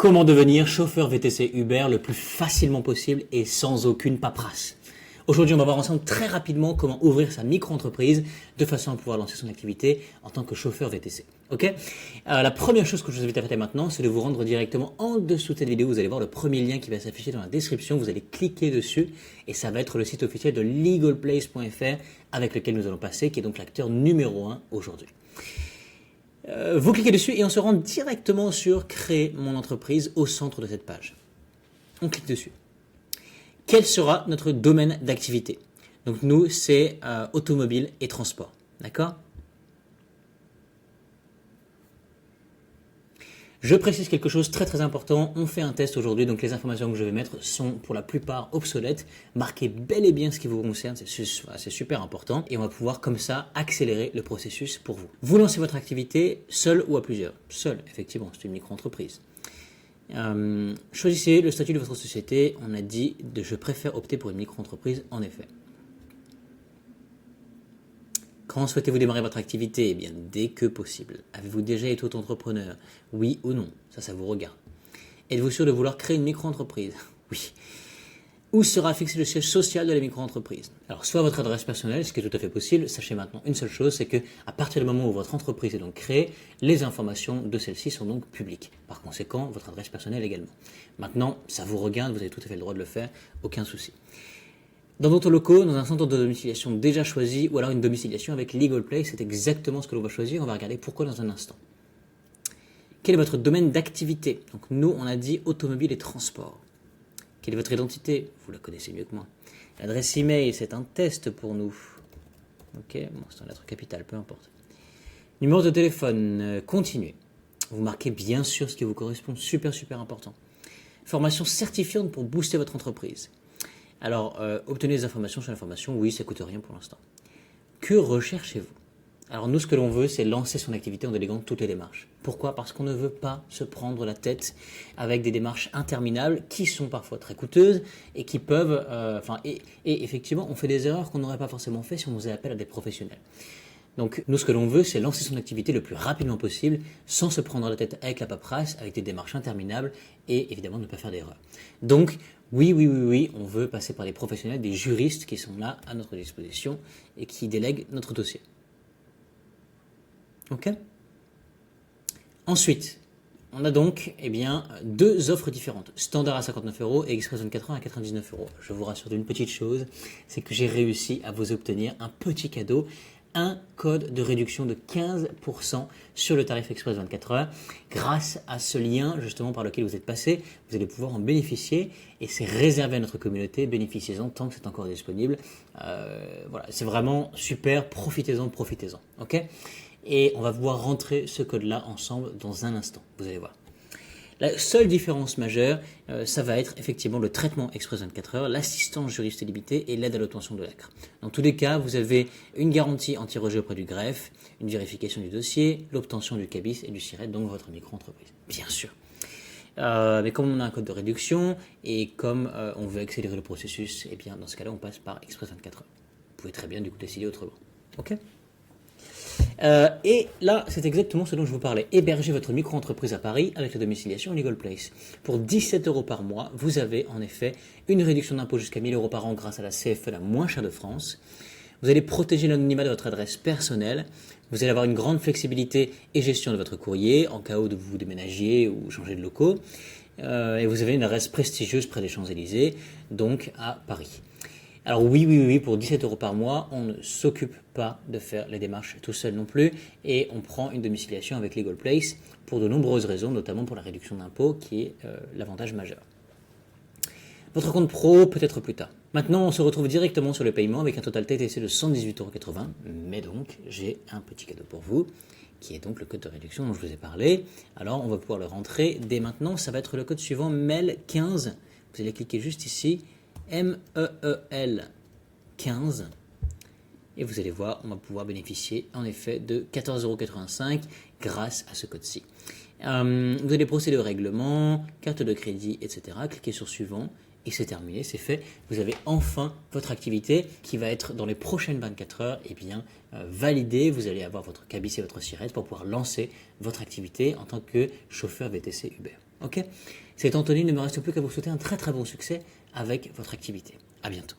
Comment devenir chauffeur VTC Uber le plus facilement possible et sans aucune paperasse. Aujourd'hui, on va voir ensemble très rapidement comment ouvrir sa micro-entreprise de façon à pouvoir lancer son activité en tant que chauffeur VTC. Ok. La première chose que je vous invite à faire maintenant, c'est de vous rendre directement en dessous de cette vidéo. Vous allez voir le premier lien qui va s'afficher dans la description. Vous allez cliquer dessus et ça va être le site officiel de legalplace.fr avec lequel nous allons passer, qui est donc l'acteur numéro 1 aujourd'hui. Vous cliquez dessus et on se rend directement sur créer mon entreprise au centre de cette page. On clique dessus. Quel sera notre domaine d'activité? Donc nous, c'est automobile et transport. D'accord? Je précise quelque chose très important, on fait un test aujourd'hui, donc les informations que je vais mettre sont pour la plupart obsolètes. Marquez bel et bien ce qui vous concerne, c'est super important et on va pouvoir comme ça accélérer le processus pour vous. Vous lancez votre activité seul ou à plusieurs? Seul, effectivement, c'est une micro-entreprise. Choisissez le statut de votre société, on a dit je préfère opter pour une micro-entreprise en effet. Quand souhaitez-vous démarrer votre activité? Eh bien, dès que possible. Avez-vous déjà été auto-entrepreneur? Oui ou non? Ça vous regarde. Êtes-vous sûr de vouloir créer une micro-entreprise? Oui. Où sera fixé le siège social de la micro-entreprise? Alors, soit votre adresse personnelle, ce qui est tout à fait possible. Sachez maintenant une seule chose, c'est que à partir du moment où votre entreprise est donc créée, les informations de celle-ci sont donc publiques. Par conséquent, votre adresse personnelle également. Maintenant, ça vous regarde, vous avez tout à fait le droit de le faire, aucun souci. Dans d'autres locaux, dans un centre de domiciliation déjà choisi, ou alors une domiciliation avec Legal Place, c'est exactement ce que l'on va choisir. On va regarder pourquoi dans un instant. Quel est votre domaine d'activité? Donc nous, on a dit automobile et transport. Quelle est votre identité? Vous la connaissez mieux que moi. L'adresse email, c'est un test pour nous. Ok, bon, c'est en lettre capitale, peu importe. Numéro de téléphone, continuez. Vous marquez bien sûr ce qui vous correspond, super important. Formation certifiante pour booster votre entreprise. Alors, obtenez des informations sur l'information, oui, ça ne coûte rien pour l'instant. Que recherchez-vous? Alors nous, ce que l'on veut, c'est lancer son activité en déléguant toutes les démarches. Pourquoi? Parce qu'on ne veut pas se prendre la tête avec des démarches interminables qui sont parfois très coûteuses et qui peuvent... et effectivement, on fait des erreurs qu'on n'aurait pas forcément fait si on faisait appel à des professionnels. Donc nous, ce que l'on veut, c'est lancer son activité le plus rapidement possible sans se prendre la tête avec la paperasse, avec des démarches interminables et évidemment ne pas faire d'erreur. Donc oui, on veut passer par des professionnels, des juristes qui sont là à notre disposition et qui délèguent notre dossier. Ok? Ensuite, on a donc deux offres différentes, standard à 59 € et express 24 heures à 99 €. Je vous rassure d'une petite chose, c'est que j'ai réussi à vous obtenir un petit cadeau, un code de réduction de 15% sur le tarif express 24 heures. Grâce à ce lien justement par lequel vous êtes passé, vous allez pouvoir en bénéficier et c'est réservé à notre communauté. Bénéficiez-en tant que c'est encore disponible. Voilà, c'est vraiment super, profitez-en. Ok? Et on va pouvoir rentrer ce code-là ensemble dans un instant. Vous allez voir. La seule différence majeure, ça va être effectivement le traitement express 24 heures, l'assistance juriste limitée et l'aide à l'obtention de l'ACRE. Dans tous les cas, vous avez une garantie anti-rejet auprès du greffe, une vérification du dossier, l'obtention du CABIS et du SIRET, donc votre micro-entreprise. Bien sûr. Mais comme on a un code de réduction et comme on veut accélérer le processus, eh bien dans ce cas-là, on passe par express 24 heures. Vous pouvez très bien du coup décider autrement. Ok? Et là, c'est exactement ce dont je vous parlais. Héberger votre micro-entreprise à Paris avec la domiciliation Legal Place. Pour 17 € par mois, vous avez en effet une réduction d'impôt jusqu'à 1 000 € par an grâce à la CFE la moins chère de France. Vous allez protéger l'anonymat de votre adresse personnelle. Vous allez avoir une grande flexibilité et gestion de votre courrier en cas où vous déménagiez ou changer de locaux. Et vous avez une adresse prestigieuse près des Champs-Élysées, donc à Paris. Alors oui, pour 17 € par mois, on ne s'occupe pas de faire les démarches tout seul non plus et on prend une domiciliation avec Legal Place pour de nombreuses raisons, notamment pour la réduction d'impôt qui est l'avantage majeur. Votre compte pro peut-être plus tard. Maintenant, on se retrouve directement sur le paiement avec un total TTC de 118,80 €, mais donc j'ai un petit cadeau pour vous qui est donc le code de réduction dont je vous ai parlé. Alors on va pouvoir le rentrer dès maintenant, ça va être le code suivant MEL15. Vous allez cliquer juste ici. MEEL 15 et vous allez voir, on va pouvoir bénéficier en effet de 14,85 € grâce à ce code-ci. Vous allez procéder au règlement, carte de crédit, etc. Cliquez sur suivant et c'est terminé, c'est fait. Vous avez enfin votre activité qui va être dans les prochaines 24 heures validée. Vous allez avoir votre CABIS et votre SIRET pour pouvoir lancer votre activité en tant que chauffeur VTC Uber. Ok? C'est Anthony, il ne me reste plus qu'à vous souhaiter un très très bon succès avec votre activité. À bientôt.